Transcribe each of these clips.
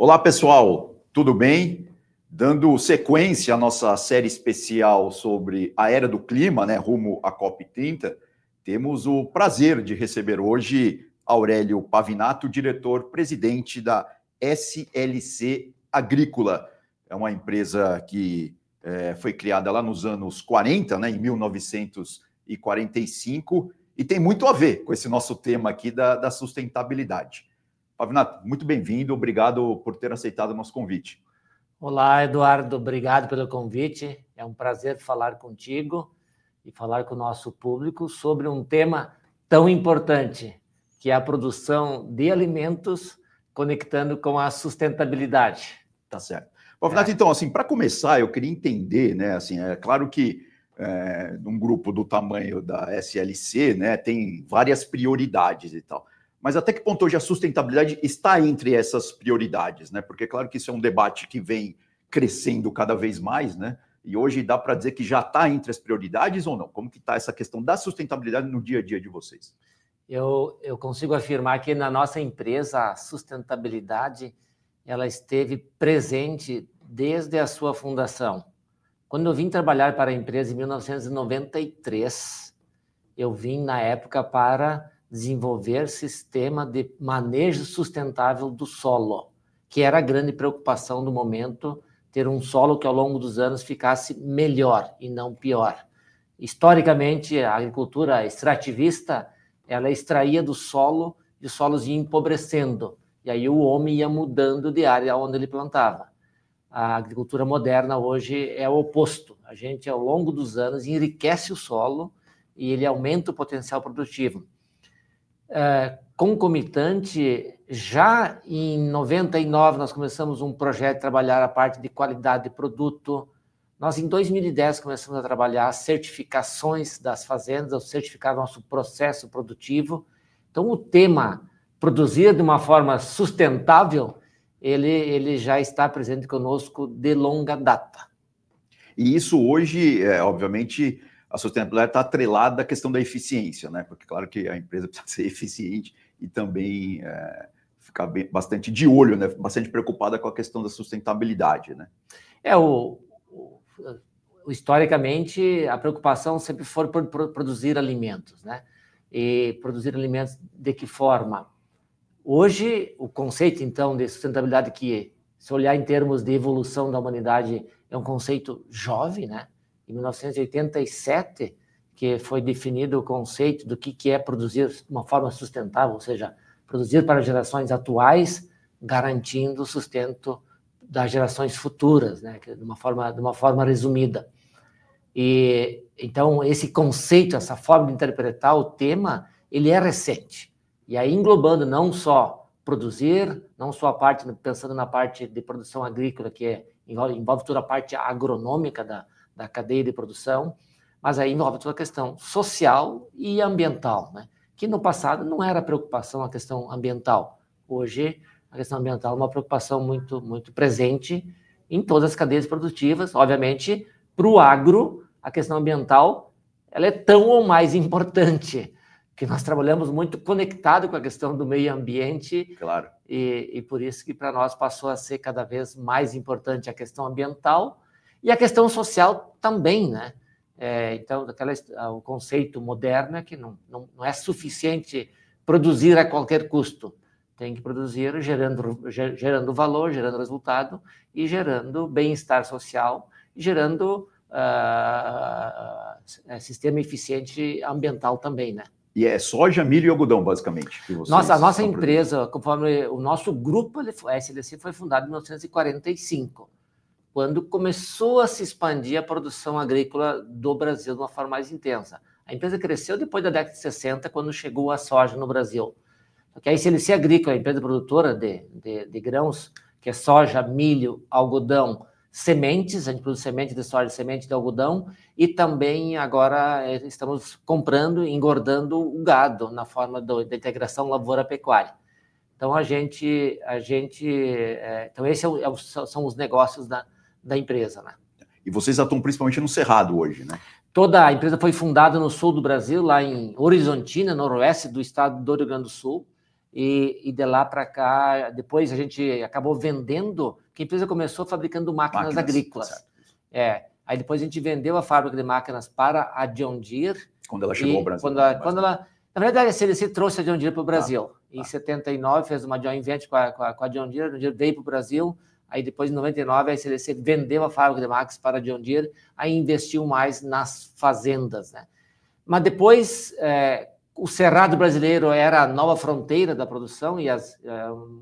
Olá, pessoal, tudo bem? Dando sequência à nossa série especial sobre a era do clima, né, rumo à COP30, temos o prazer de receber hoje Aurélio Pavinato, diretor-presidente da SLC Agrícola. É uma empresa que foi criada lá nos anos 40, né, em 1945, e tem muito a ver com esse nosso tema aqui da sustentabilidade. Pavinato, muito bem-vindo, obrigado por ter aceitado o nosso convite. Olá, Eduardo, obrigado pelo convite. É um prazer falar contigo e falar com o nosso público sobre um tema tão importante, que é a produção de alimentos conectando com a sustentabilidade. Tá certo. Pavinato, então, assim, para começar, eu queria entender, né, assim, é claro que num grupo do tamanho da SLC, né, tem várias prioridades e tal. Mas até que ponto hoje a sustentabilidade está entre essas prioridades, né? Porque é claro que isso é um debate que vem crescendo cada vez mais, né? E hoje dá para dizer que já está entre as prioridades ou não? Como que está essa questão da sustentabilidade no dia a dia de vocês? Eu consigo afirmar que na nossa empresa a sustentabilidade ela esteve presente desde a sua fundação. Quando eu vim trabalhar para a empresa em 1993, eu vim na época para desenvolver sistema de manejo sustentável do solo, que era a grande preocupação do momento, ter um solo que ao longo dos anos ficasse melhor e não pior. Historicamente, a agricultura extrativista, ela extraía do solo e os solos iam empobrecendo, e aí o homem ia mudando de área onde ele plantava. A agricultura moderna hoje é o oposto. A gente, ao longo dos anos, enriquece o solo e ele aumenta o potencial produtivo. Concomitante, já em 99 nós começamos um projeto de trabalhar a parte de qualidade de produto. Nós em 2010 começamos a trabalhar as certificações das fazendas, ou certificar nosso processo produtivo. Então o tema produzir de uma forma sustentável, ele já está presente conosco de longa data. E isso hoje, obviamente, a sustentabilidade está atrelada à questão da eficiência, né? Porque, claro, que a empresa precisa ser eficiente e também ficar bastante de olho, né? Bastante preocupada com a questão da sustentabilidade, né? Historicamente, a preocupação sempre foi por produzir alimentos, né? E produzir alimentos de que forma? Hoje, o conceito, então, de sustentabilidade que, se olhar em termos de evolução da humanidade, é um conceito jovem, né? Em 1987, que foi definido o conceito do que é produzir de uma forma sustentável, ou seja, produzir para gerações atuais, garantindo o sustento das gerações futuras, né? De uma forma resumida. E então esse conceito, essa forma de interpretar o tema, ele é recente. E aí englobando não só produzir, não só a parte, pensando na parte de produção agrícola, que envolve toda a parte agronômica da cadeia de produção, mas aí envolve toda a questão social e ambiental, né? Que no passado não era preocupação a questão ambiental. Hoje, a questão ambiental é uma preocupação muito, muito presente em todas as cadeias produtivas. Obviamente, para o agro, a questão ambiental ela é tão ou mais importante, que nós trabalhamos muito conectado com a questão do meio ambiente. Claro. E por isso que para nós passou a ser cada vez mais importante a questão ambiental e a questão social também, né? Então, o conceito moderno é que não é suficiente produzir a qualquer custo. Tem que produzir gerando valor, gerando resultado e gerando bem-estar social e gerando sistema eficiente ambiental também, né? E é soja, milho e algodão, basicamente. A nossa empresa, conforme o nosso grupo, a SLC foi fundado em 1945, quando começou a se expandir a produção agrícola do Brasil de uma forma mais intensa. A empresa cresceu depois da década de 60, quando chegou a soja no Brasil. Porque a SLC Agrícola, a empresa produtora de grãos, que é soja, milho, algodão, sementes, a gente produz semente de soja, semente de algodão, e também agora estamos comprando e engordando o gado na forma da integração lavoura-pecuária. Então, então esses são os negócios da empresa, né? E vocês atuam principalmente no Cerrado hoje, né? Toda a empresa foi fundada no sul do Brasil, lá em Horizontina, noroeste do estado do Rio Grande do Sul, e de lá para cá, depois a gente acabou vendendo, que a empresa começou fabricando máquinas agrícolas. Aí depois a gente vendeu a fábrica de máquinas para a John Deere. Quando ela chegou ao Brasil. Na verdade, a SLC trouxe a John Deere para o Brasil. Em 79, fez uma joint venture com a John Deere, a John Deere veio para o Brasil. Aí depois, em 99, a SLC vendeu a fábrica de máquinas para a John Deere, aí investiu mais nas fazendas, né? Mas depois, o Cerrado brasileiro era a nova fronteira da produção e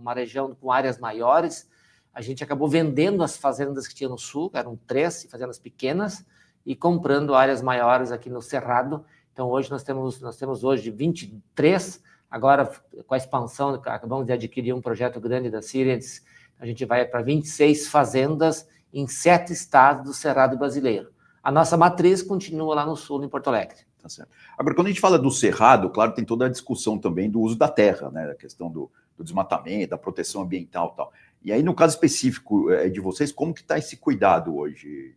uma região com áreas maiores. A gente acabou vendendo as fazendas que tinha no sul, eram 3 fazendas pequenas, e comprando áreas maiores aqui no Cerrado. Então, hoje nós temos hoje 23, agora com a expansão, acabamos de adquirir um projeto grande da Sirius, a gente vai para 26 fazendas em 7 estados do Cerrado brasileiro. A nossa matriz continua lá no sul, em Porto Alegre. Tá certo. Agora, quando a gente fala do Cerrado, claro, tem toda a discussão também do uso da terra, né? A questão do desmatamento, da proteção ambiental e tal. E aí, no caso específico de vocês, como que está esse cuidado hoje?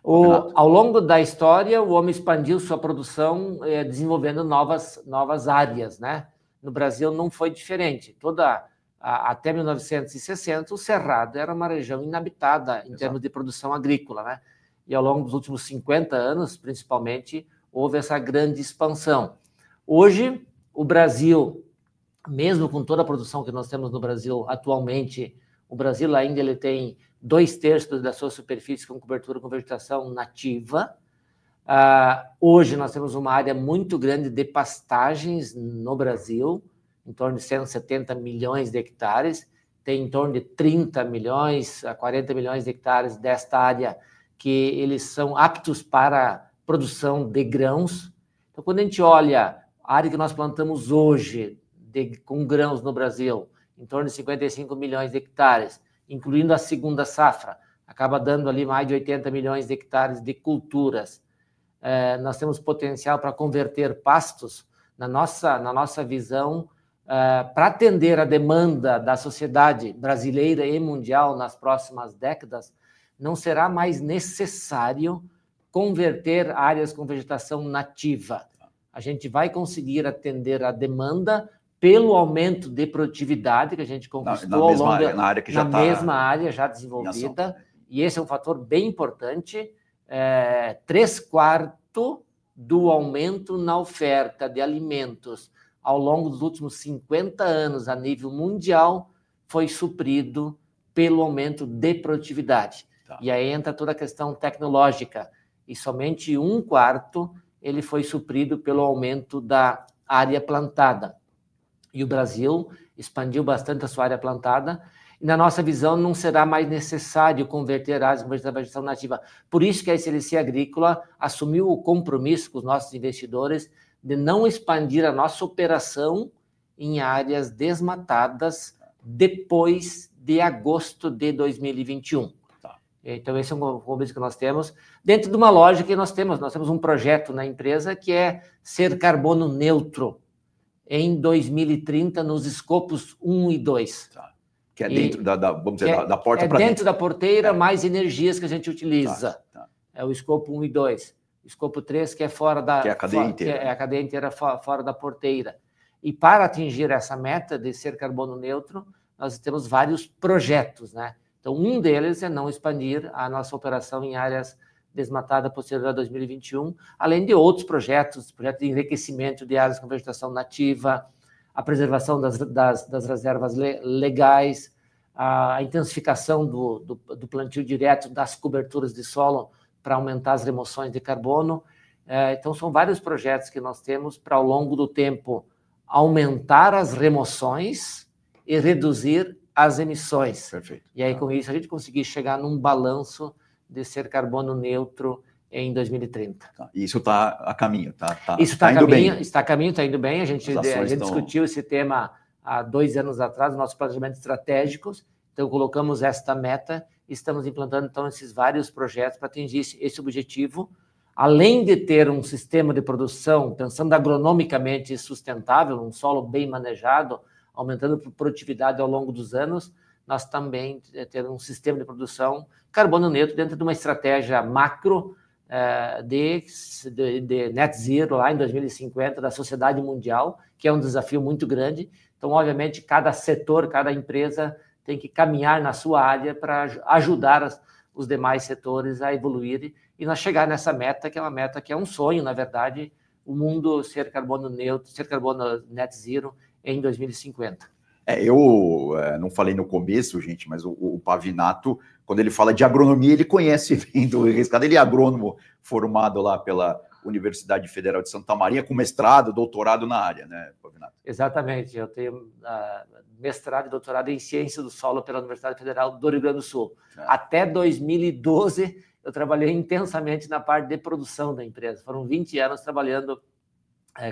Ao longo da história, o homem expandiu sua produção desenvolvendo novas áreas, né? No Brasil não foi diferente. Até 1960, o Cerrado era uma região inabitada em termos de produção agrícola, né? E ao longo dos últimos 50 anos, principalmente, houve essa grande expansão. Hoje, o Brasil, mesmo com toda a produção que nós temos no Brasil atualmente, o Brasil ainda ele tem 2/3 da sua superfície com cobertura com vegetação nativa. Hoje nós temos uma área muito grande de pastagens no Brasil, em torno de 170 milhões de hectares, tem em torno de 30 milhões a 40 milhões de hectares desta área que eles são aptos para produção de grãos. Então, quando a gente olha a área que nós plantamos hoje com grãos no Brasil, em torno de 55 milhões de hectares, incluindo a segunda safra, acaba dando ali mais de 80 milhões de hectares de culturas. Nós temos potencial para converter pastos, na nossa visão, para atender a demanda da sociedade brasileira e mundial nas próximas décadas, não será mais necessário converter áreas com vegetação nativa. A gente vai conseguir atender a demanda pelo aumento de produtividade que a gente conquistou ao longo na mesma área já desenvolvida, e esse é um fator bem importante. 3/4 do aumento na oferta de alimentos ao longo dos últimos 50 anos a nível mundial foi suprido pelo aumento de produtividade. E aí entra toda a questão tecnológica, e somente 1/4 ele foi suprido pelo aumento da área plantada. E o Brasil expandiu bastante a sua área plantada, e na nossa visão não será mais necessário converter áreas com vegetação nativa. Por isso que a SLC Agrícola assumiu o compromisso com os nossos investidores de não expandir a nossa operação em áreas desmatadas depois de agosto de 2021. Então, esse é um compromisso que nós temos, dentro de uma lógica que nós temos um projeto na empresa que é ser carbono neutro em 2030 nos escopos 1 e 2. Que é dentro vamos dizer, da porta para dentro. É dentro da porteira, mais energias que a gente utiliza. É o escopo 1 e 2. Escopo 3, que é fora da... Que é a cadeia inteira. Que é a cadeia inteira fora da porteira. E para atingir essa meta de ser carbono neutro, nós temos vários projetos, né? Então, um deles é não expandir a nossa operação em áreas desmatadas posterior a 2021, além de outros projetos de enriquecimento de áreas com vegetação nativa, a preservação das reservas legais, a intensificação do plantio direto das coberturas de solo para aumentar as remoções de carbono. Então, são vários projetos que nós temos para, ao longo do tempo, aumentar as remoções e reduzir as emissões. Perfeito. E aí, com isso, a gente conseguir chegar num balanço de ser carbono neutro em 2030. E isso está a caminho, Isso está indo bem. Está a caminho, está indo bem. A gente discutiu esse tema há 2 anos atrás, no nosso planejamento estratégicos. Então, colocamos esta meta e estamos implantando, então, esses vários projetos para atingir esse objetivo. Além de ter um sistema de produção, pensando agronomicamente sustentável, um solo bem manejado, aumentando a produtividade ao longo dos anos, nós também temos um sistema de produção carbono neutro dentro de uma estratégia macro de net zero lá em 2050 da sociedade mundial, que é um desafio muito grande. Então, obviamente, cada setor, cada empresa tem que caminhar na sua área para ajudar os demais setores a evoluir e nós chegar nessa meta, que é uma meta que é um sonho, na verdade, o mundo ser carbono neutro, ser carbono net zero em 2050. Eu não falei no começo, gente, mas o Pavinato, quando ele fala de agronomia, ele conhece bem do riscado. Ele é agrônomo formado lá pela Universidade Federal de Santa Maria, com mestrado, doutorado na área, né, Pavinato? Exatamente. Eu tenho mestrado e doutorado em Ciência do Solo pela Universidade Federal do Rio Grande do Sul. Até 2012, eu trabalhei intensamente na parte de produção da empresa. Foram 20 anos trabalhando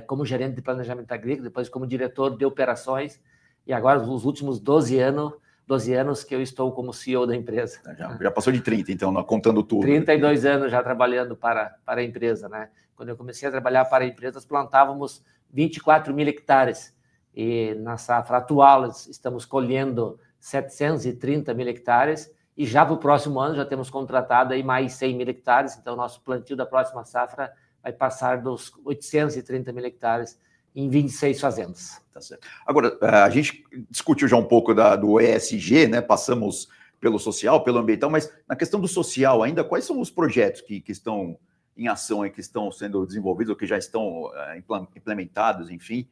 como gerente de planejamento agrícola, depois como diretor de operações, e agora os últimos 12 anos que eu estou como CEO da empresa. Já passou de 30, então, contando tudo. 32 anos já trabalhando para a empresa, né? Quando eu comecei a trabalhar para a empresa, nós plantávamos 24 mil hectares, e na safra atual estamos colhendo 730 mil hectares, e já para o próximo ano já temos contratado aí mais 100 mil hectares, então nosso plantio da próxima safra vai passar dos 830 mil hectares em 26 fazendas. Tá certo. Agora, a gente discutiu já um pouco do ESG, né? Passamos pelo social, pelo ambiental, mas na questão do social ainda, quais são os projetos que estão em ação e que estão sendo desenvolvidos ou que já estão implementados, enfim,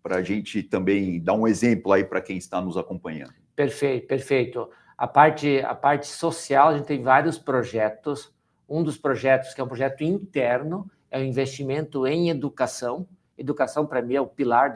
para a gente também dar um exemplo aí para quem está nos acompanhando? Perfeito. A parte social, a gente tem vários projetos. Um dos projetos, que é um projeto interno, é o investimento em educação. Educação, para mim, é o pilar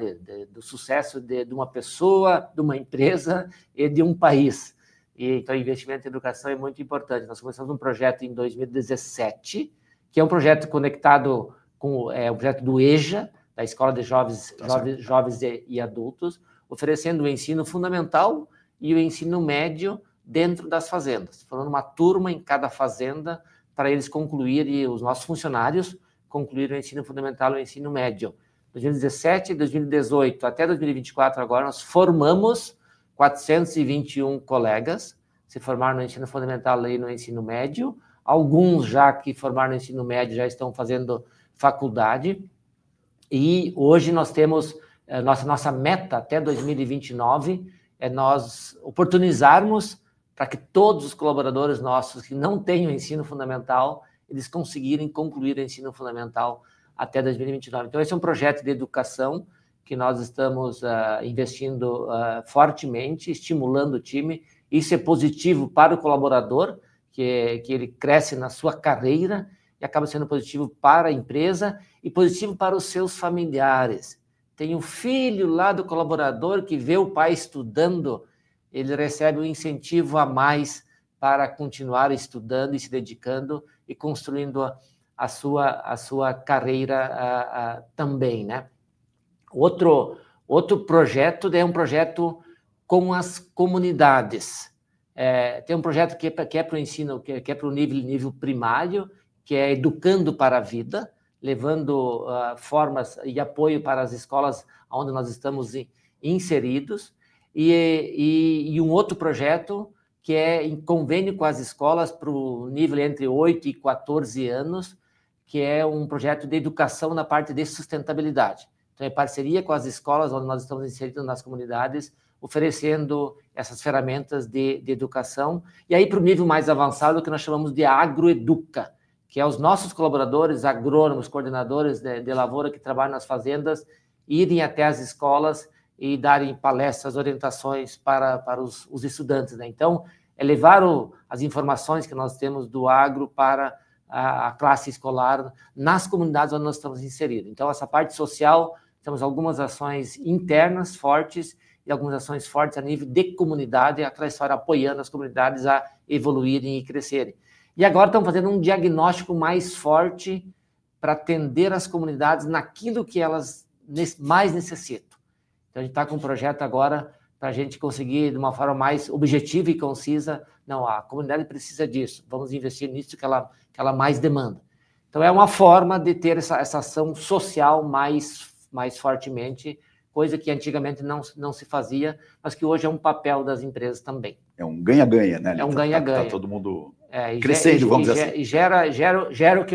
do sucesso de uma pessoa, de uma empresa e de um país. Então, o investimento em educação é muito importante. Nós começamos um projeto em 2017, que é um projeto conectado com o projeto do EJA, da Escola de Jovens e Adultos, oferecendo o ensino fundamental e o ensino médio dentro das fazendas, formando uma turma em cada fazenda para eles concluírem, os nossos funcionários concluírem o ensino fundamental e o ensino médio. 2017, 2018, até 2024 agora, nós formamos 421 colegas, se formaram no ensino fundamental e no ensino médio. Alguns já que formaram no ensino médio já estão fazendo faculdade. E hoje nós temos, nossa meta até 2029 é nós oportunizarmos para que todos os colaboradores nossos que não têm o ensino fundamental, eles conseguirem concluir o ensino fundamental até 2029. Então, esse é um projeto de educação que nós estamos investindo fortemente, estimulando o time. Isso é positivo para o colaborador, que ele cresce na sua carreira, e acaba sendo positivo para a empresa e positivo para os seus familiares. Tem um filho lá do colaborador que vê o pai estudando, ele recebe um incentivo a mais para continuar estudando e se dedicando e construindo a sua carreira também, né? Outro projeto é um projeto com as comunidades. Tem um projeto que é para o ensino, que é para o nível primário, que é Educando para a Vida, levando formas e apoio para as escolas onde nós estamos inseridos, e um outro projeto que é em convênio com as escolas para o nível entre 8 e 14 anos, que é um projeto de educação na parte de sustentabilidade. Então, é parceria com as escolas onde nós estamos inseridos nas comunidades, oferecendo essas ferramentas de educação. E aí, para o nível mais avançado, que nós chamamos de agroeduca, que é os nossos colaboradores, agrônomos, coordenadores de lavoura que trabalham nas fazendas, irem até as escolas e darem palestras, orientações para os estudantes, né? Então, é levar as informações que nós temos do agro para a classe escolar nas comunidades onde nós estamos inseridos. Então, essa parte social, temos algumas ações internas fortes e algumas ações fortes a nível de comunidade, aquela história apoiando as comunidades a evoluírem e crescerem. E agora estamos fazendo um diagnóstico mais forte para atender as comunidades naquilo que elas mais necessitam. Então, a gente está com um projeto agora para a gente conseguir, de uma forma mais objetiva e concisa, não, a comunidade precisa disso, vamos investir nisso que ela mais demanda. Então, é uma forma de ter essa ação social mais fortemente, coisa que antigamente não se fazia, mas que hoje é um papel das empresas também. É um ganha-ganha, né? É um ganha-ganha. Tá todo mundo crescendo, vamos dizer assim. E gera o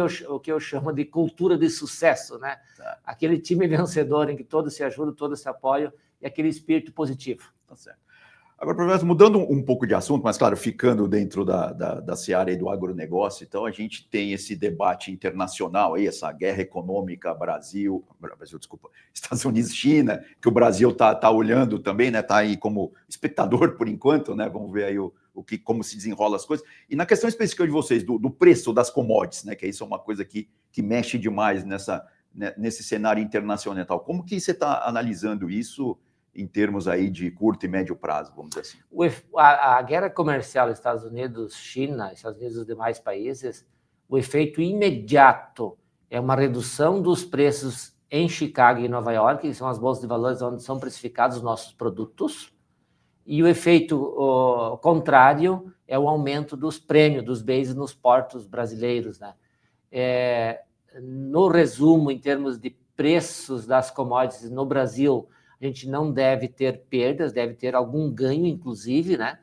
que eu chamo de cultura de sucesso, né? Tá. Aquele time vencedor em que todos se ajudam, todos se apoiam, e aquele espírito positivo. Tá certo. Agora, professor, mudando um pouco de assunto, mas, claro, ficando dentro da seara aí do agronegócio, então a gente tem esse debate internacional aí, essa guerra econômica Estados Unidos, China, que o Brasil tá olhando também, né? Está aí como espectador por enquanto, né? Vamos ver aí como se desenrola as coisas. E na questão específica de vocês, do preço das commodities, né? Que isso é uma coisa que mexe demais nesse cenário internacional. Como que você está analisando isso em termos aí de curto e médio prazo, vamos dizer assim? A guerra comercial Estados Unidos-China, Estados Unidos e os demais países, o efeito imediato é uma redução dos preços em Chicago e Nova York, que são as bolsas de valores onde são precificados os nossos produtos, e o efeito contrário é o aumento dos prêmios dos bens nos portos brasileiros, né? No resumo, em termos de preços das commodities no Brasil, a gente não deve ter perdas, deve ter algum ganho, inclusive, né?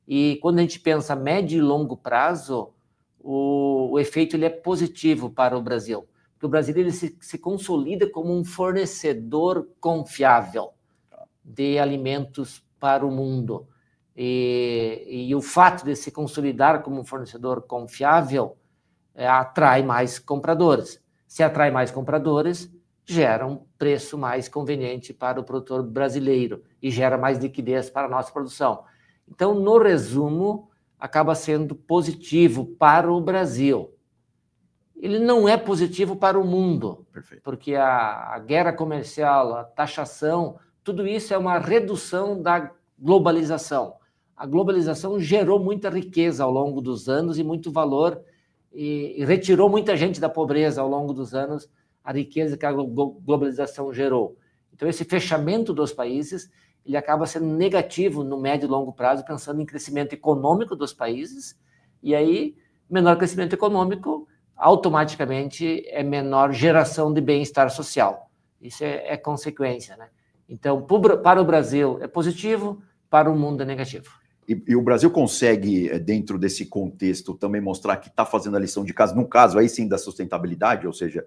E quando a gente pensa médio e longo prazo, o efeito ele é positivo para o Brasil, porque o Brasil ele se consolida como um fornecedor confiável de alimentos para o mundo. E o fato de se consolidar como um fornecedor confiável atrai mais compradores. Se atrai mais compradores, gera um preço mais conveniente para o produtor brasileiro e gera mais liquidez para a nossa produção. Então, no resumo, acaba sendo positivo para o Brasil. Ele não é positivo para o mundo, Perfeito. Porque a guerra comercial, a taxação, tudo isso é uma redução da globalização. A globalização gerou muita riqueza ao longo dos anos e muito valor e retirou muita gente da pobreza ao longo dos anos, a riqueza que a globalização gerou. Então, esse fechamento dos países, ele acaba sendo negativo no médio e longo prazo, pensando em crescimento econômico dos países, e aí, menor crescimento econômico, automaticamente é menor geração de bem-estar social. Isso é consequência, né? Então, para o Brasil é positivo, para o mundo é negativo. E o Brasil consegue, dentro desse contexto, também mostrar que está fazendo a lição de casa, no caso aí sim da sustentabilidade, ou seja,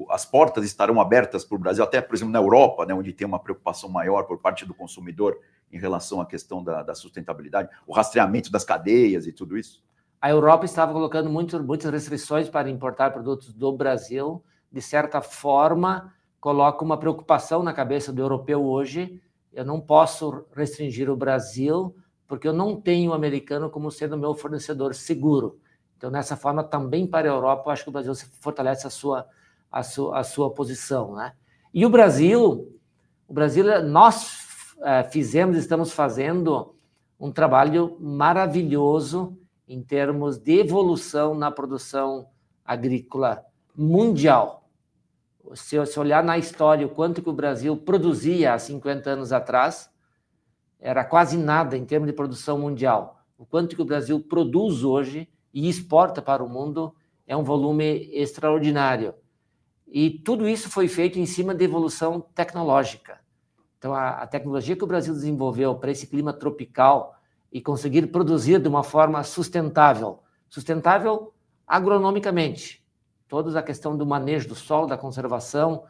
as portas estarão abertas para o Brasil, até, por exemplo, na Europa, né, onde tem uma preocupação maior por parte do consumidor em relação à questão da sustentabilidade, o rastreamento das cadeias e tudo isso? A Europa estava colocando muitas restrições para importar produtos do Brasil, de certa forma, coloca uma preocupação na cabeça do europeu hoje. Eu não posso restringir o Brasil, porque eu não tenho o americano como sendo meu fornecedor seguro. Então, nessa forma, também para a Europa, eu acho que o Brasil fortalece a sua posição, né? E o Brasil, nós estamos fazendo um trabalho maravilhoso em termos de evolução na produção agrícola mundial. Se olhar na história o quanto que o Brasil produzia há 50 anos atrás, era quase nada em termos de produção mundial. O quanto que o Brasil produz hoje e exporta para o mundo é um volume extraordinário. E tudo isso foi feito em cima de evolução tecnológica. Então, a tecnologia que o Brasil desenvolveu para esse clima tropical e conseguir produzir de uma forma sustentável agronomicamente, toda a questão do manejo do solo, da conservação,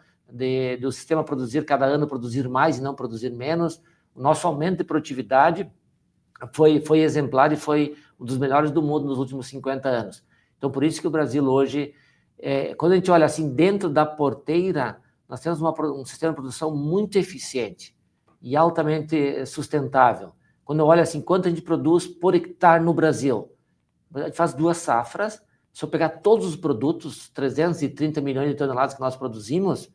do sistema produzir cada ano, produzir mais e não produzir menos. O nosso aumento de produtividade foi exemplar e foi um dos melhores do mundo nos últimos 50 anos. Então, por isso que o Brasil hoje, quando a gente olha assim, dentro da porteira, nós temos um sistema de produção muito eficiente e altamente sustentável. Quando eu olho assim, quanto a gente produz por hectare no Brasil, a gente faz 2 safras. Se eu pegar todos os produtos, 330 milhões de toneladas que nós produzimos,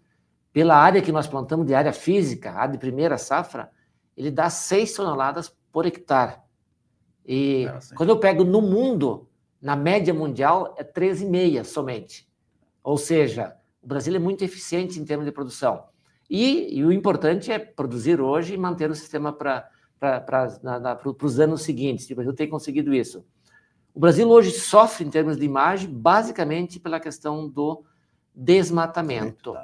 pela área que nós plantamos de área física, a de primeira safra, ele dá 6 toneladas por hectare. E quando eu pego no mundo, na média mundial, é 13,5 somente. Ou seja, o Brasil é muito eficiente em termos de produção. E o importante é produzir hoje e manter o sistema para os anos seguintes. O Brasil tem conseguido isso. O Brasil hoje sofre, em termos de imagem, basicamente pela questão do desmatamento.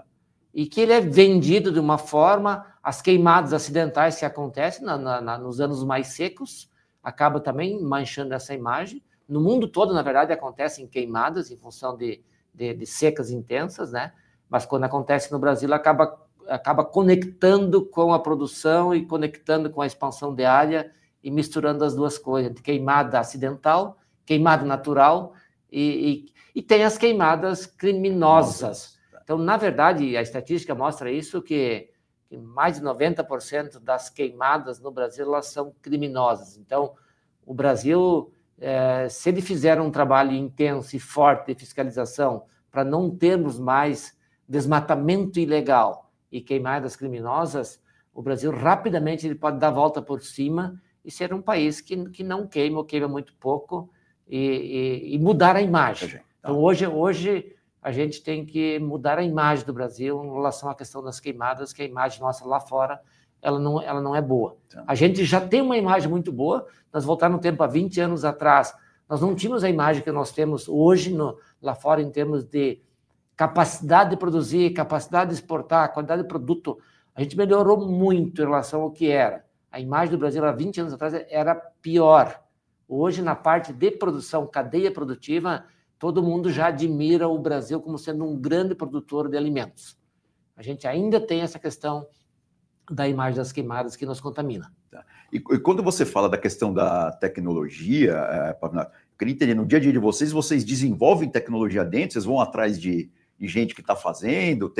E que ele é vendido de uma forma, as queimadas acidentais que acontecem nos anos mais secos, acaba também manchando essa imagem. No mundo todo, na verdade, acontecem queimadas em função de secas intensas, né? Mas quando acontece no Brasil, acaba conectando com a produção e conectando com a expansão de área e misturando as duas coisas, de queimada acidental, queimada natural e tem as queimadas criminosas. Então, na verdade, a estatística mostra isso, que mais de 90% das queimadas no Brasil elas são criminosas. Então, o Brasil, se ele fizer um trabalho intenso e forte de fiscalização para não termos mais desmatamento ilegal e queimadas criminosas, o Brasil rapidamente ele pode dar a volta por cima e ser um país que não queima ou queima muito pouco e mudar a imagem. Então, hoje a gente tem que mudar a imagem do Brasil em relação à questão das queimadas, que a imagem nossa lá fora ela não é boa. A gente já tem uma imagem muito boa. Nós voltamos no tempo há 20 anos atrás, nós não tínhamos a imagem que nós temos hoje lá fora em termos de capacidade de produzir, capacidade de exportar, qualidade de produto. A gente melhorou muito em relação ao que era. A imagem do Brasil há 20 anos atrás era pior. Hoje, na parte de produção, cadeia produtiva, todo mundo já admira o Brasil como sendo um grande produtor de alimentos. A gente ainda tem essa questão da imagem das queimadas que nos contamina. E quando você fala da questão da tecnologia, Pavinato, eu queria entender, no dia a dia de vocês desenvolvem tecnologia dentro, vocês vão atrás de gente que está fazendo,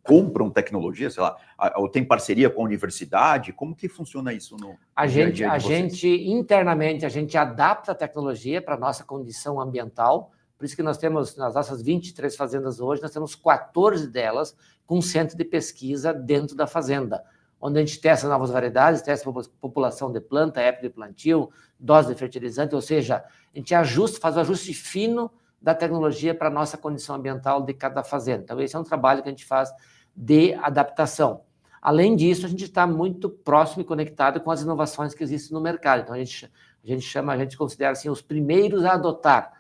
compram tecnologia, sei lá, ou tem parceria com a universidade? Como que funciona isso no dia a dia de vocês? Internamente, a gente adapta a tecnologia para a nossa condição ambiental. Por isso que nós temos, nas nossas 23 fazendas hoje, nós temos 14 delas com centro de pesquisa dentro da fazenda, onde a gente testa novas variedades, testa população de planta, época de plantio, dose de fertilizante, ou seja, a gente faz o ajuste fino da tecnologia para a nossa condição ambiental de cada fazenda. Então, esse é um trabalho que a gente faz de adaptação. Além disso, a gente está muito próximo e conectado com as inovações que existem no mercado. Então, a gente considera assim, os primeiros a adotar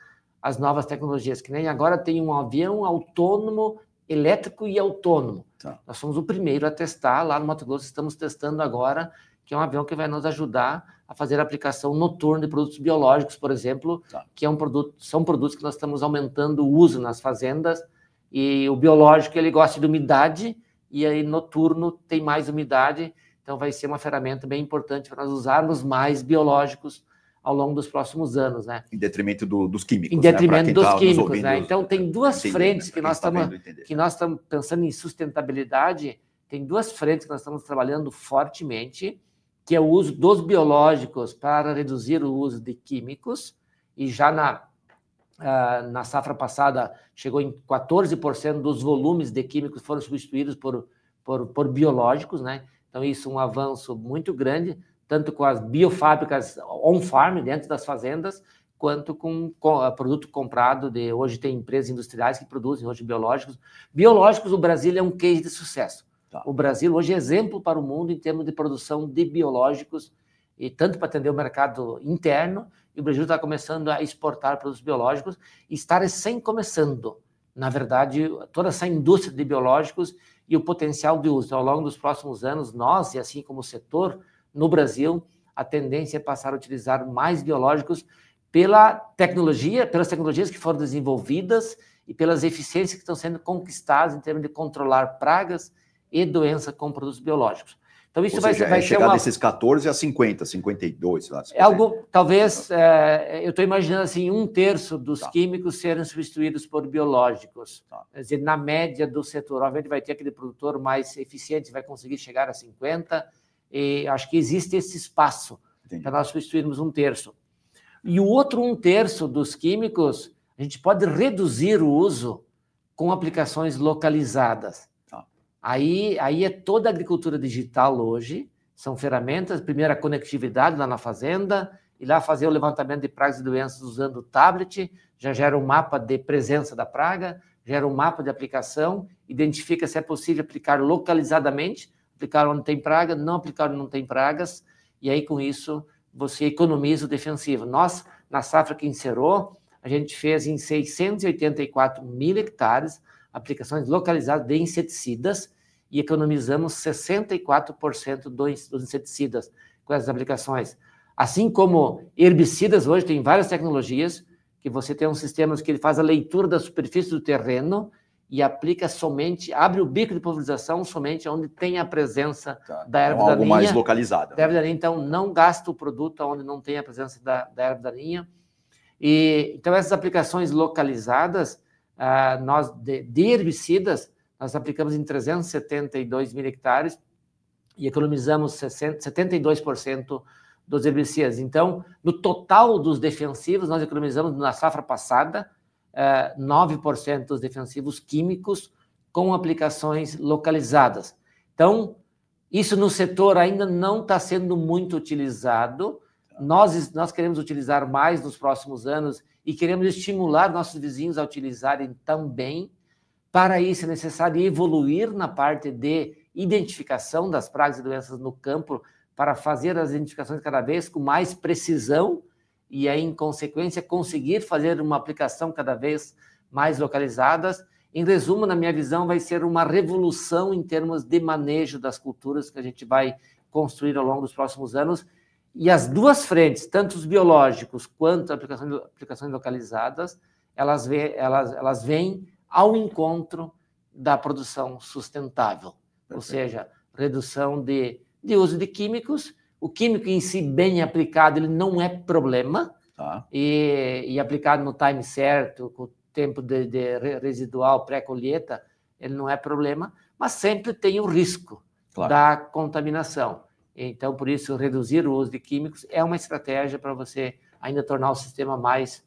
as novas tecnologias, que nem agora tem um avião autônomo, elétrico e autônomo. Nós somos o primeiro a testar, lá no Mato Grosso estamos testando agora, que é um avião que vai nos ajudar a fazer a aplicação noturna de produtos biológicos, por exemplo, que são produtos que nós estamos aumentando o uso nas fazendas, e o biológico ele gosta de umidade, e aí noturno tem mais umidade, então vai ser uma ferramenta bem importante para nós usarmos mais biológicos ao longo dos próximos anos, né? Em detrimento dos químicos. Em detrimento dos químicos, né? Então, tem duas frentes que nós estamos pensando em sustentabilidade, tem duas frentes que nós estamos trabalhando fortemente, que é o uso dos biológicos para reduzir o uso de químicos, e já na safra passada chegou em 14% dos volumes de químicos foram substituídos por biológicos, né? Então, isso é um avanço muito grande, tanto com as biofábricas on-farm, dentro das fazendas, quanto com produto comprado. Hoje tem empresas industriais que produzem hoje biológicos. Biológicos, o Brasil é um case de sucesso. O Brasil hoje é exemplo para o mundo em termos de produção de biológicos, e tanto para atender o mercado interno, e o Brasil está começando a exportar produtos biológicos, e está recém começando, na verdade, toda essa indústria de biológicos e o potencial de uso. Então, ao longo dos próximos anos, nós, e assim como o setor, no Brasil, a tendência é passar a utilizar mais biológicos pelas tecnologias que foram desenvolvidas e pelas eficiências que estão sendo conquistadas em termos de controlar pragas e doenças com produtos biológicos. Então, isso vai chegar desses 14 a 50, 52, lá. É algo, talvez, eu estou imaginando assim, 1/3 dos químicos serem substituídos por biológicos. Quer dizer, na média do setor, obviamente vai ter aquele produtor mais eficiente, vai conseguir chegar a 50%, e acho que existe esse espaço para nós substituirmos 1/3. E o outro 1/3 dos químicos, a gente pode reduzir o uso com aplicações localizadas. Aí é toda a agricultura digital hoje, são ferramentas, primeiro a conectividade lá na fazenda, e lá fazer o levantamento de pragas e doenças usando o tablet, já gera um mapa de presença da praga, gera um mapa de aplicação, identifica se é possível aplicar localizadamente, aplicar onde tem praga, não aplicar onde não tem pragas, e aí com isso você economiza o defensivo. Nós, na safra que encerrou, a gente fez em 684 mil hectares aplicações localizadas de inseticidas e economizamos 64% dos inseticidas com essas aplicações. Assim como herbicidas, hoje tem várias tecnologias que você tem um sistema que ele faz a leitura da superfície do terreno e aplica somente, abre o bico de pulverização somente onde tem a presença da erva daninha. Algo mais localizado. Da erva daninha, então, não gasta o produto onde não tem a presença da erva daninha. E, então, essas aplicações localizadas, nós de herbicidas, nós aplicamos em 372 mil hectares e economizamos 72% dos herbicidas. Então, no total dos defensivos, nós economizamos na safra passada 9% dos defensivos químicos com aplicações localizadas. Então, isso no setor ainda não está sendo muito utilizado. Nós queremos utilizar mais nos próximos anos e queremos estimular nossos vizinhos a utilizarem também. Para isso, é necessário evoluir na parte de identificação das pragas e doenças no campo para fazer as identificações cada vez com mais precisão e aí, em consequência, conseguir fazer uma aplicação cada vez mais localizadas. Em resumo, na minha visão, vai ser uma revolução em termos de manejo das culturas que a gente vai construir ao longo dos próximos anos. E as duas frentes, tanto os biológicos quanto as aplicações localizadas, elas vêm ao encontro da produção sustentável, ou seja, redução de uso de químicos. O químico em si, bem aplicado, ele não é problema, e aplicado no time certo, com o tempo de residual pré-colheita, ele não é problema, mas sempre tem o risco da contaminação. Então, por isso, reduzir o uso de químicos é uma estratégia para você ainda tornar o sistema mais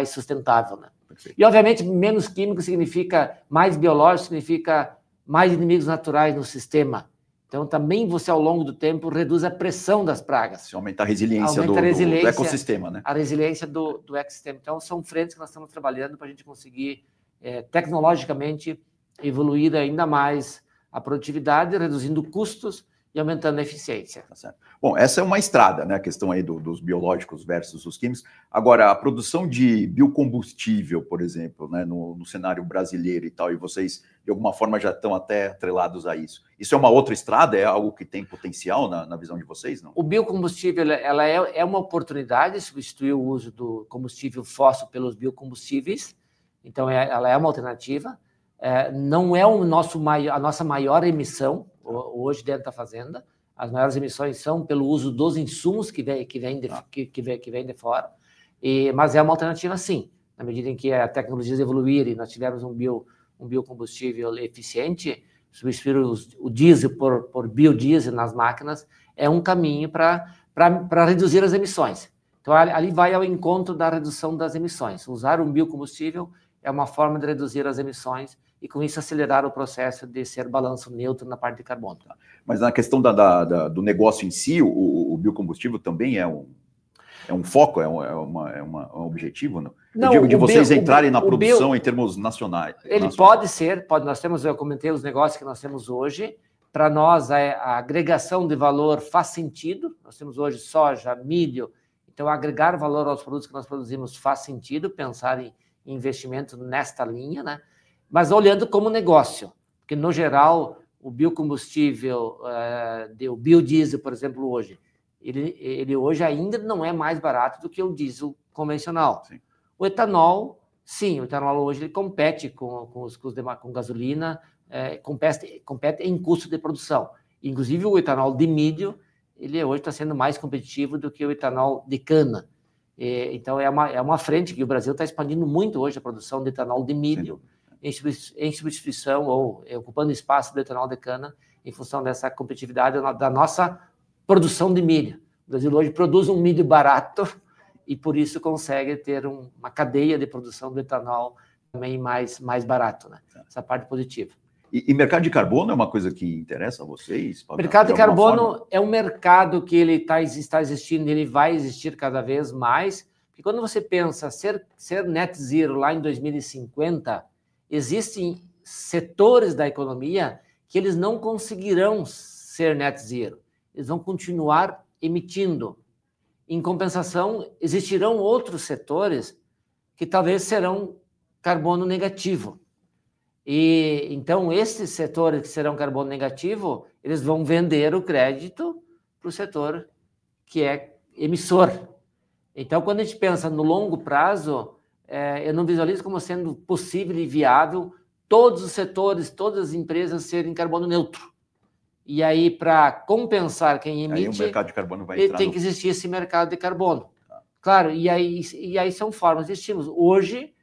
sustentável, né? E, obviamente, menos químico significa mais biológico, significa mais inimigos naturais no sistema. Então, também você, ao longo do tempo, reduz a pressão das pragas. Se aumenta a resiliência do ecossistema, né? A resiliência do ecossistema. Então, são frentes que nós estamos trabalhando para a gente conseguir, tecnologicamente, evoluir ainda mais a produtividade, reduzindo custos e aumentando a eficiência. Tá certo. Bom, essa é uma estrada, né? A questão aí dos biológicos versus os químicos. Agora, a produção de biocombustível, por exemplo, né? No cenário brasileiro e tal, e vocês, de alguma forma, já estão até atrelados a isso. Isso é uma outra estrada? É algo que tem potencial na visão de vocês, não? O biocombustível, ela é uma oportunidade de substituir o uso do combustível fóssil pelos biocombustíveis. Então, ela é uma alternativa. Não é a nossa maior emissão hoje dentro da fazenda. As maiores emissões são pelo uso dos insumos que vem de fora, mas é uma alternativa, sim. Na medida em que a tecnologia evoluir e nós tivermos um biocombustível eficiente, substituir o diesel por biodiesel nas máquinas é um caminho para reduzir as emissões. Então, ali vai ao encontro da redução das emissões. Usar um biocombustível é uma forma de reduzir as emissões e, com isso, acelerar o processo de ser balanço neutro na parte de carbono. Mas na questão do negócio em si, o biocombustível também é um foco, é um objetivo, não? Eu digo de vocês entrarem na produção em termos nacionais. Ele pode ser, eu comentei os negócios que nós temos hoje. Para nós, a agregação de valor faz sentido. Nós temos hoje soja, milho, então agregar valor aos produtos que nós produzimos faz sentido, pensar em investimento nesta linha, né? Mas olhando como negócio, porque, no geral, o biocombustível, o biodiesel, por exemplo, hoje, ele hoje ainda não é mais barato do que o diesel convencional. Sim. O etanol, sim, o etanol hoje ele compete com gasolina, compete em custo de produção. Inclusive, o etanol de milho, ele hoje está sendo mais competitivo do que o etanol de cana. Então, é uma frente que o Brasil está expandindo muito hoje a produção de etanol de milho, em substituição ou ocupando espaço do etanol de cana em função dessa competitividade da nossa produção de milho. O Brasil hoje produz um milho barato e, por isso, consegue ter uma cadeia de produção do etanol também mais barato, né? Essa parte positiva. E mercado de carbono é uma coisa que interessa a vocês? O mercado de carbono é um mercado que ele está existindo, ele vai existir cada vez mais, porque quando você pensa ser net zero lá em 2050, existem setores da economia que eles não conseguirão ser net zero, eles vão continuar emitindo. Em compensação, existirão outros setores que talvez serão carbono negativo. E então, esses setores que serão carbono negativo, eles vão vender o crédito para o setor que é emissor. Então, quando a gente pensa no longo prazo, eu não visualizo como sendo possível e viável todos os setores, todas as empresas serem carbono neutro. E aí, para compensar quem emite, aí o mercado de carbono vai entrar tem que existir esse mercado de carbono. Claro, e aí são formas de estímulos. Hoje,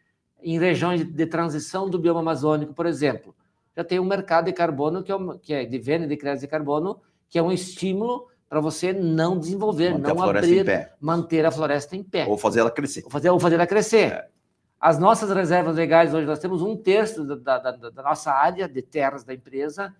em regiões de transição do bioma amazônico, por exemplo, já tem um mercado de carbono que é de venda de créditos de carbono, que é um estímulo para você não desenvolver, não abrir, manter a floresta em pé. Ou fazer ela crescer. Ou fazer ela crescer. As nossas reservas legais, hoje nós temos 1/3 da nossa área de terras da empresa,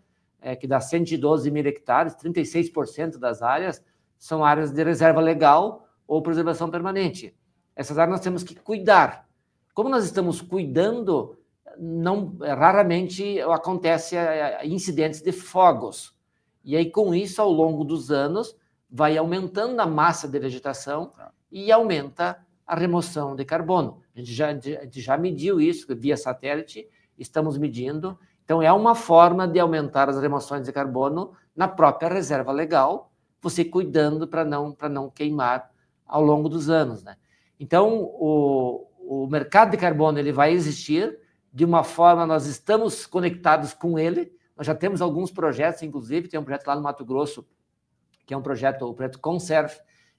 que dá 112 mil hectares, 36% das áreas são áreas de reserva legal ou preservação permanente. Essas áreas nós temos que cuidar. Como nós estamos cuidando, raramente acontece incidentes de fogos. E aí, com isso, ao longo dos anos, vai aumentando a massa de vegetação e aumenta a remoção de carbono. A gente já mediu isso via satélite, estamos medindo. Então, é uma forma de aumentar as remoções de carbono na própria reserva legal, você cuidando para não queimar ao longo dos anos, né? Então, o mercado de carbono ele vai existir de uma forma, nós estamos conectados com ele, nós já temos alguns projetos, inclusive, tem um projeto lá no Mato Grosso, que é o projeto Conserve,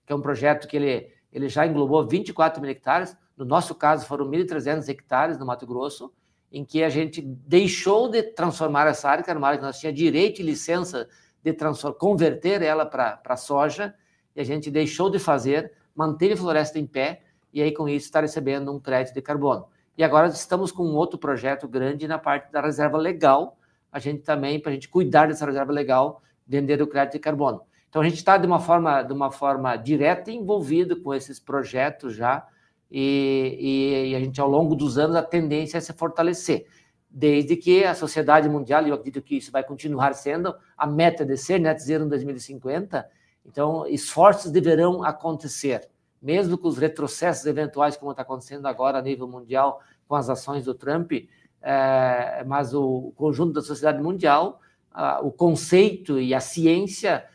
que é um projeto que ele já englobou 24 mil hectares, no nosso caso foram 1.300 hectares no Mato Grosso, em que a gente deixou de transformar essa área, que era uma área que nós tínhamos direito e licença de converter ela para soja, e a gente deixou de fazer, manteve a floresta em pé, e aí com isso está recebendo um crédito de carbono. E agora estamos com um outro projeto grande na parte da reserva legal, a gente também, para a gente cuidar dessa reserva legal, vender o crédito de carbono. Então a gente está de uma forma direta envolvido com esses projetos já, e a gente, ao longo dos anos, a tendência é se fortalecer, desde que a sociedade mundial, e eu acredito que isso vai continuar sendo, a meta de ser net zero em 2050, então esforços deverão acontecer, mesmo com os retrocessos eventuais, como está acontecendo agora a nível mundial, com as ações do Trump, mas o conjunto da sociedade mundial, o conceito e a ciência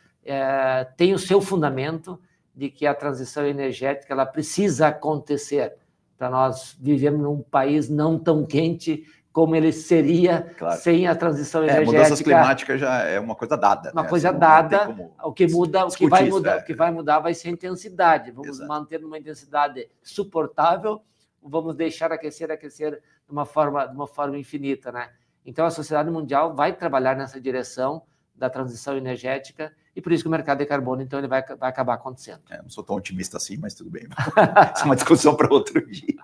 tem o seu fundamento, de que a transição energética ela precisa acontecer para nós vivermos num país não tão quente como ele seria sem a transição energética. Mudanças climáticas já é uma coisa dada. Uma coisa dada. O que vai mudar vai ser a intensidade. Vamos manter numa intensidade suportável, vamos deixar aquecer de uma forma infinita, né? Então a sociedade mundial vai trabalhar nessa direção da transição energética. E por isso que o mercado de carbono, então, ele vai acabar acontecendo. Não sou tão otimista assim, mas tudo bem. Isso é uma discussão para outro dia.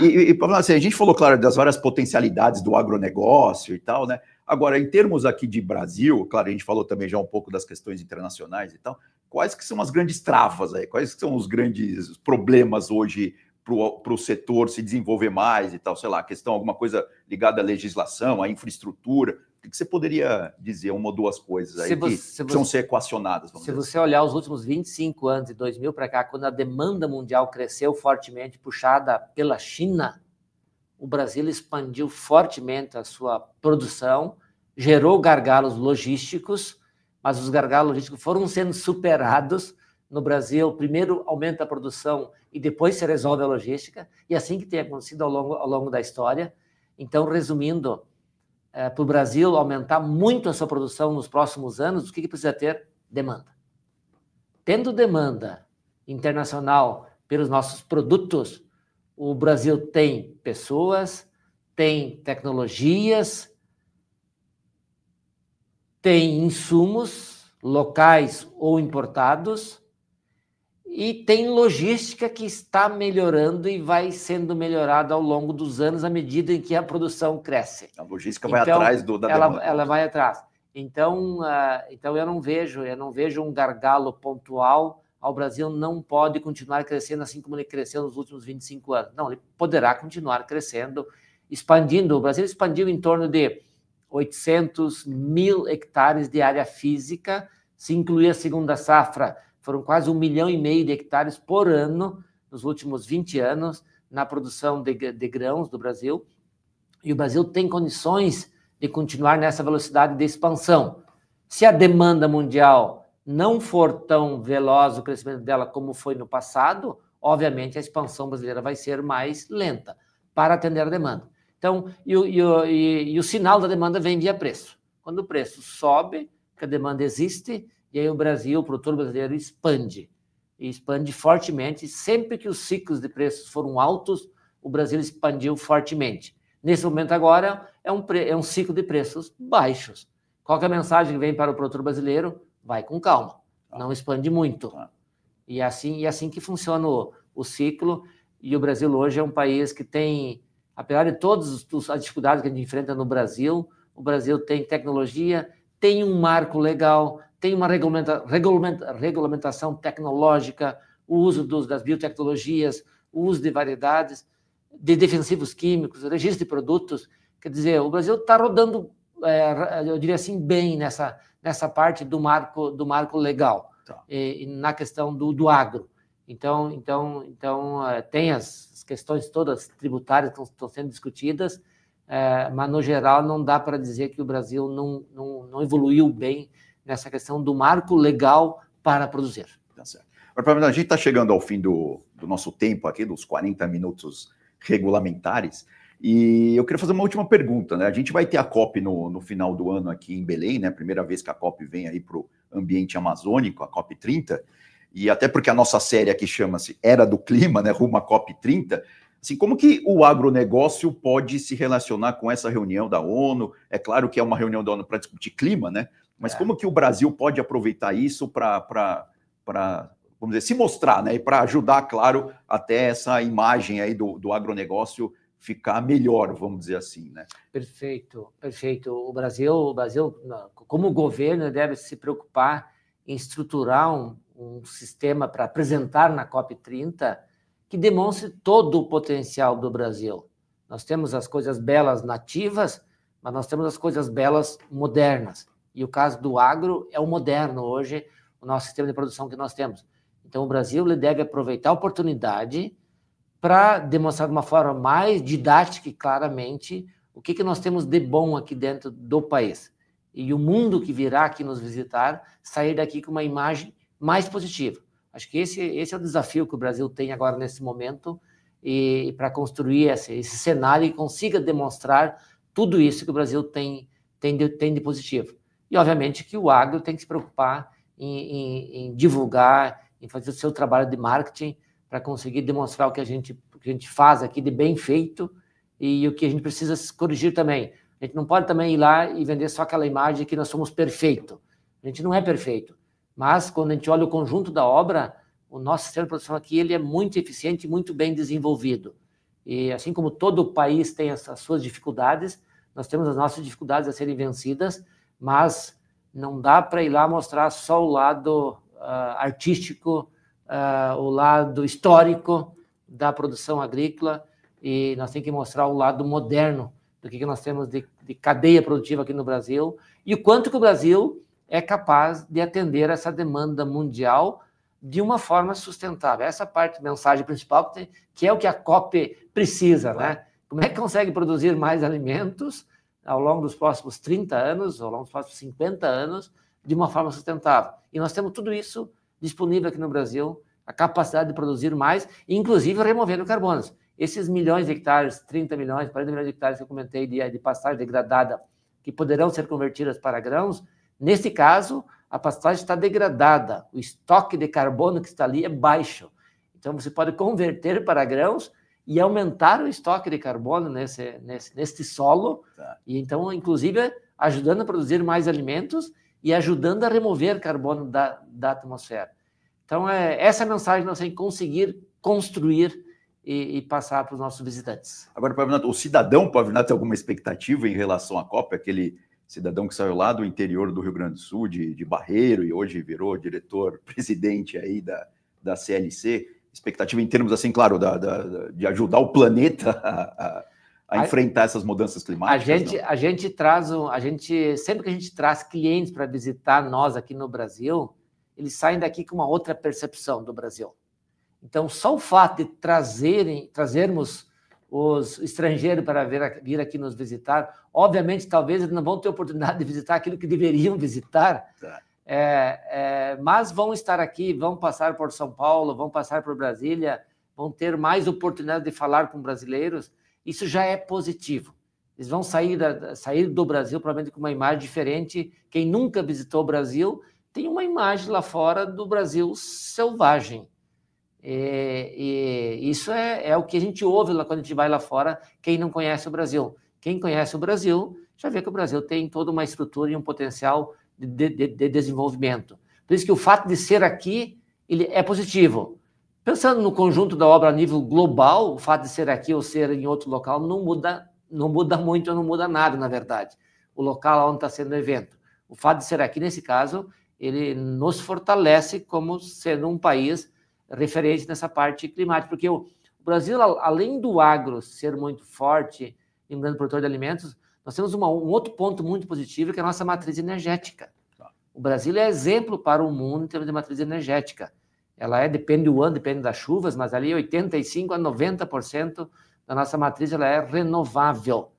E assim, a gente falou, claro, das várias potencialidades do agronegócio e tal, né? Agora, em termos aqui de Brasil, claro, a gente falou também já um pouco das questões internacionais e tal, quais que são as grandes travas aí? Quais que são os grandes problemas hoje para o setor se desenvolver mais e tal? Sei lá, alguma coisa ligada à legislação, à infraestrutura. O que você poderia dizer, uma ou duas coisas aí que precisam ser equacionadas? Se você olhar os últimos 25 anos, de 2000 para cá, quando a demanda mundial cresceu fortemente, puxada pela China, o Brasil expandiu fortemente a sua produção, gerou gargalos logísticos, mas os gargalos logísticos foram sendo superados. No Brasil, primeiro aumenta a produção e depois se resolve a logística, e assim que tem acontecido ao longo da história. Então, resumindo, para o Brasil aumentar muito a sua produção nos próximos anos, o que precisa ter? Demanda. Tendo demanda internacional pelos nossos produtos, o Brasil tem pessoas, tem tecnologias, tem insumos locais ou importados e tem logística que está melhorando e vai sendo melhorada ao longo dos anos à medida em que a produção cresce. A logística vai atrás da demanda. Ela vai atrás. Então eu não vejo um gargalo pontual. O Brasil não pode continuar crescendo assim como ele cresceu nos últimos 25 anos. Não, ele poderá continuar crescendo, expandindo. O Brasil expandiu em torno de 800 mil hectares de área física, se incluir a segunda safra, foram quase 1,5 milhão de hectares por ano nos últimos 20 anos na produção de grãos do Brasil. E o Brasil tem condições de continuar nessa velocidade de expansão. Se a demanda mundial não for tão veloz o crescimento dela como foi no passado, obviamente a expansão brasileira vai ser mais lenta para atender a demanda. Então, e o sinal da demanda vem via preço. Quando o preço sobe, que a demanda existe, e aí o produtor brasileiro expande. E expande fortemente. Sempre que os ciclos de preços foram altos, o Brasil expandiu fortemente. Nesse momento agora, é um ciclo de preços baixos. Qual que é a mensagem que vem para o produtor brasileiro? Vai com calma, não expande muito. E é assim que funciona o ciclo. E o Brasil hoje é um país que tem, apesar de todas as dificuldades que a gente enfrenta no Brasil, o Brasil tem tecnologia, tem um marco legal, tem uma regulamentação tecnológica, o uso das biotecnologias, o uso de variedades, de defensivos químicos, registro de produtos. Quer dizer, o Brasil está rodando, eu diria assim, bem nessa parte do marco legal, e na questão do agro. Então tem as questões todas tributárias que estão sendo discutidas, mas, no geral, não dá para dizer que o Brasil não evoluiu bem nessa questão do marco legal para produzir. Tá certo. Agora, a gente está chegando ao fim do nosso tempo aqui, dos 40 minutos regulamentares, e eu queria fazer uma última pergunta, né? A gente vai ter a COP no final do ano aqui em Belém, né? Primeira vez que a COP vem aí para o ambiente amazônico, a COP 30, e até porque a nossa série aqui chama-se Era do Clima, né? Rumo à COP 30. Assim, como que o agronegócio pode se relacionar com essa reunião da ONU? É claro que é uma reunião da ONU para discutir clima, né? Mas como que o Brasil pode aproveitar isso para vamos dizer, se mostrar, né? E para ajudar, claro, até essa imagem aí do agronegócio ficar melhor, vamos dizer assim, né? Perfeito, perfeito. O Brasil, como governo, deve se preocupar em estruturar um sistema para apresentar na COP 30 que demonstre todo o potencial do Brasil. Nós temos as coisas belas nativas, mas nós temos as coisas belas modernas. E o caso do agro é o moderno hoje, o nosso sistema de produção que nós temos. Então, o Brasil ele deve aproveitar a oportunidade para demonstrar de uma forma mais didática e claramente o que nós temos de bom aqui dentro do país. E o mundo que virá aqui nos visitar, sair daqui com uma imagem mais positiva. Acho que esse é o desafio que o Brasil tem agora nesse momento, e para construir esse cenário e consiga demonstrar tudo isso que o Brasil tem de positivo. E, obviamente, que o agro tem que se preocupar em divulgar, em fazer o seu trabalho de marketing para conseguir demonstrar o que a gente faz aqui de bem feito e o que a gente precisa corrigir também. A gente não pode também ir lá e vender só aquela imagem que nós somos perfeitos. A gente não é perfeito. Mas, quando a gente olha o conjunto da obra, o nosso sistema de produção aqui ele é muito eficiente e muito bem desenvolvido. E, assim como todo o país tem as suas dificuldades, nós temos as nossas dificuldades a serem vencidas, mas não dá para ir lá mostrar só o lado artístico, o lado histórico da produção agrícola, e nós temos que mostrar o lado moderno do que nós temos de cadeia produtiva aqui no Brasil, e o quanto que o Brasil é capaz de atender essa demanda mundial de uma forma sustentável. Essa parte, mensagem principal, que é o que a COP precisa, né? Como é que consegue produzir mais alimentos ao longo dos próximos 30 anos, ao longo dos próximos 50 anos, de uma forma sustentável? E nós temos tudo isso disponível aqui no Brasil, a capacidade de produzir mais, inclusive removendo carbonos. Esses milhões de hectares, 30 milhões, 40 milhões de hectares que eu comentei de pastagem degradada, que poderão ser convertidas para grãos, nesse caso, a pastagem está degradada, o estoque de carbono que está ali é baixo. Então, você pode converter para grãos e aumentar o estoque de carbono neste solo, e então, inclusive, ajudando a produzir mais alimentos e ajudando a remover carbono da atmosfera. Então, essa mensagem nós temos que conseguir construir e passar para os nossos visitantes. Agora, Pavinato, o cidadão, Pavinato, tem alguma expectativa em relação à COP? Aquele cidadão que saiu lá do interior do Rio Grande do Sul, de Barreiro, e hoje virou diretor-presidente aí da CLC. Expectativa em termos, assim, claro, de ajudar o planeta a enfrentar essas mudanças climáticas? Sempre que a gente traz clientes para visitar nós aqui no Brasil, eles saem daqui com uma outra percepção do Brasil. Então, só o fato de trazermos os estrangeiros para vir aqui nos visitar, obviamente, talvez eles não vão ter oportunidade de visitar aquilo que deveriam visitar, mas vão estar aqui, vão passar por São Paulo, vão passar por Brasília, vão ter mais oportunidade de falar com brasileiros, isso já é positivo. Eles vão sair do Brasil provavelmente com uma imagem diferente. Quem nunca visitou o Brasil tem uma imagem lá fora do Brasil selvagem. E isso é o que a gente ouve lá quando a gente vai lá fora, quem não conhece o Brasil. Quem conhece o Brasil já vê que o Brasil tem toda uma estrutura e um potencial de desenvolvimento. Por isso que o fato de ser aqui, ele é positivo. Pensando no conjunto da obra a nível global, o fato de ser aqui ou ser em outro local não muda muito, não muda nada, na verdade. O local onde está sendo o evento. O fato de ser aqui, nesse caso, ele nos fortalece como sendo um país referente nessa parte climática, porque o Brasil, além do agro ser muito forte e um grande produtor de alimentos, nós temos um outro ponto muito positivo, que é a nossa matriz energética. O Brasil é exemplo para o mundo em termos de matriz energética. Ela depende do ano, depende das chuvas, mas ali 85% a 90% da nossa matriz ela é renovável.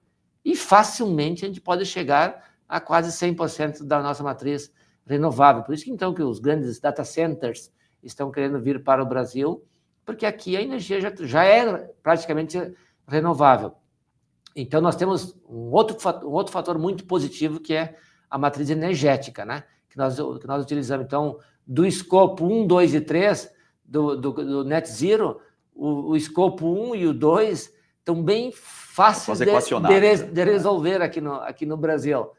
E facilmente a gente pode chegar a quase 100% da nossa matriz renovável. Por isso que, então, que os grandes data centers estão querendo vir para o Brasil, porque aqui a energia já é praticamente renovável. Então, nós temos um outro fator muito positivo, que é a matriz energética, né? que nós utilizamos. Então, do escopo 1, 2 e 3 do Net Zero, o escopo 1 e o 2 estão bem fáceis de resolver aqui no Brasil.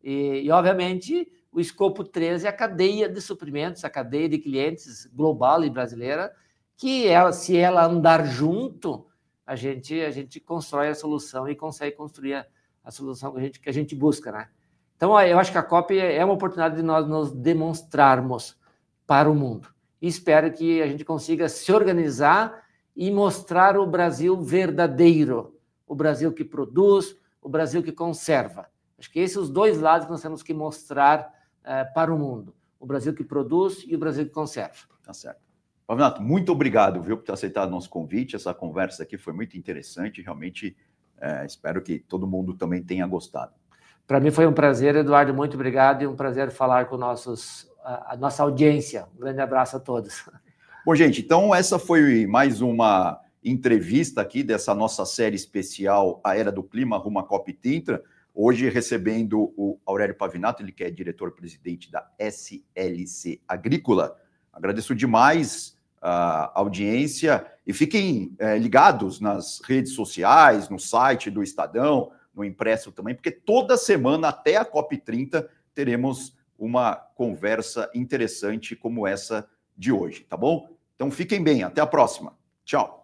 E, obviamente, o escopo 3 é a cadeia de suprimentos, a cadeia de clientes global e brasileira, que se ela andar junto, a gente constrói a solução e consegue construir a solução que a gente busca, né? Então, eu acho que a COP é uma oportunidade de nós nos demonstrarmos para o mundo. E espero que a gente consiga se organizar e mostrar o Brasil verdadeiro, o Brasil que produz, o Brasil que conserva. Acho que esses são os dois lados que nós temos que mostrar para o mundo. O Brasil que produz e o Brasil que conserva. Tá certo. Pavinato, muito obrigado, viu, por ter aceitado o nosso convite. Essa conversa aqui foi muito interessante. Realmente, espero que todo mundo também tenha gostado. Para mim foi um prazer, Eduardo. Muito obrigado e um prazer falar com a nossa audiência. Um grande abraço a todos. Bom, gente, então essa foi mais uma entrevista aqui dessa nossa série especial A Era do Clima, rumo à COP30. Hoje recebendo o Aurélio Pavinato, ele que é diretor-presidente da SLC Agrícola. Agradeço demais a audiência e fiquem ligados nas redes sociais, no site do Estadão, no impresso também, porque toda semana até a COP30 teremos uma conversa interessante como essa de hoje, tá bom? Então fiquem bem, até a próxima. Tchau.